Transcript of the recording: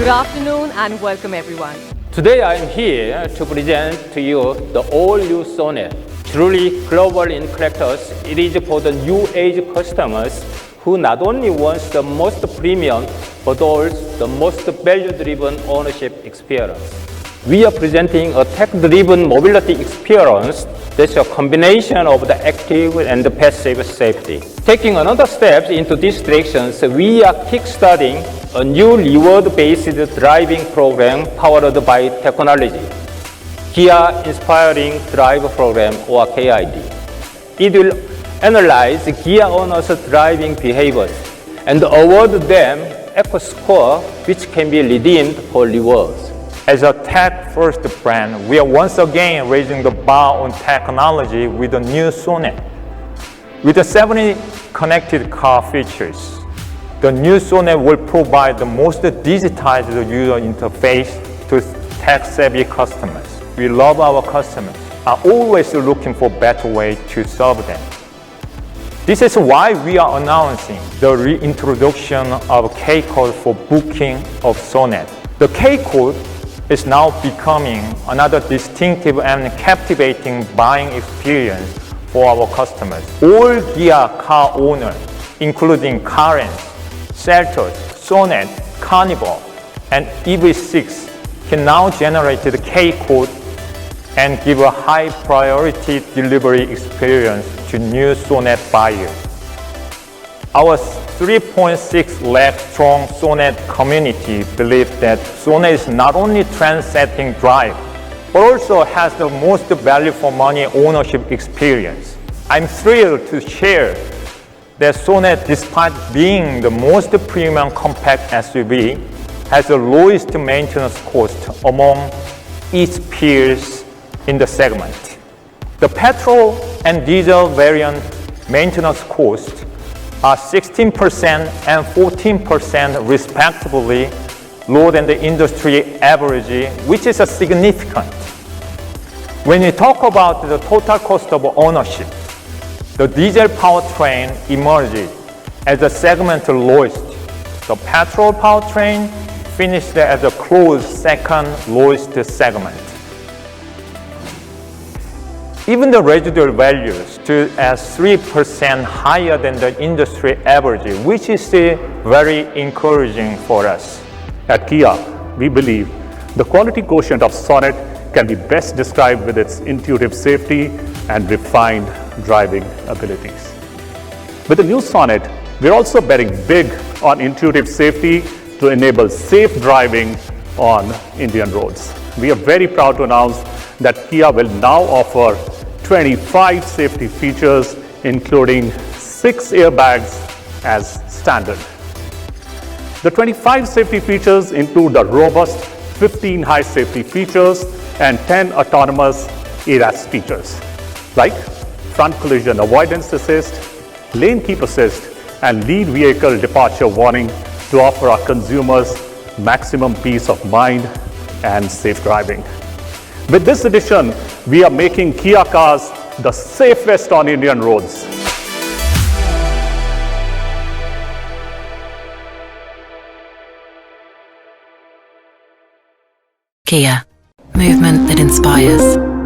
Good afternoon and welcome everyone. Today I am here to present to you the all-new Sonet. Truly global in characters, it is for the new age customers who not only want the most premium but also the most value-driven ownership experience. We are presenting a tech-driven mobility experience that's a combination of the active and the passive safety. Taking another step into these directions, we are kickstarting a new reward-based driving program powered by technology, Kia Inspiring Drive Program or KID. It will analyze Kia owners' driving behaviors and award them Eco Score, which can be redeemed for rewards. As a tech-first brand, we are once again raising the bar on technology with the new Sonet. With the 70 connected car features, the new Sonet will provide the most digitized user interface to tech-savvy customers. We love our customers, are always looking for better ways to serve them. This is why we are announcing the reintroduction of K-Code for booking of Sonet. The K-Code is now becoming another distinctive and captivating buying experience for our customers. All Kia car owners, including Karens, Seltos, Sonet, Carnival, and EV6, can now generate the K-Code and give a high priority delivery experience to new Sonet buyers. Our 3.6 lakh strong Sonet community believes that Sonet is not only trend-setting drive, but also has the most value for money ownership experience. I'm thrilled to share that Sonet, despite being the most premium compact SUV, has the lowest maintenance cost among its peers in the segment. The petrol and diesel variant maintenance costs are 16% and 14% respectively lower than the industry average, which is significant. When we talk about the total cost of ownership, the diesel powertrain emerged as the segment lowest. The petrol powertrain finished as a close second lowest segment. Even the residual value stood at 3% higher than the industry average, which is very encouraging for us. At Kia, we believe the quality quotient of Sonet can be best described with its intuitive safety and refined driving abilities. With the new Sonet, we're also betting big on intuitive safety to enable safe driving on Indian roads. We are very proud to announce that Kia will now offer 25 safety features, including 6 airbags as standard. The 25 safety features include the robust 15 high safety features and 10 autonomous ADAS features, like front collision avoidance assist, lane keep assist, and lead vehicle departure warning to offer our consumers maximum peace of mind and safe driving. With this addition, we are making Kia cars the safest on Indian roads. Kia, movement that inspires.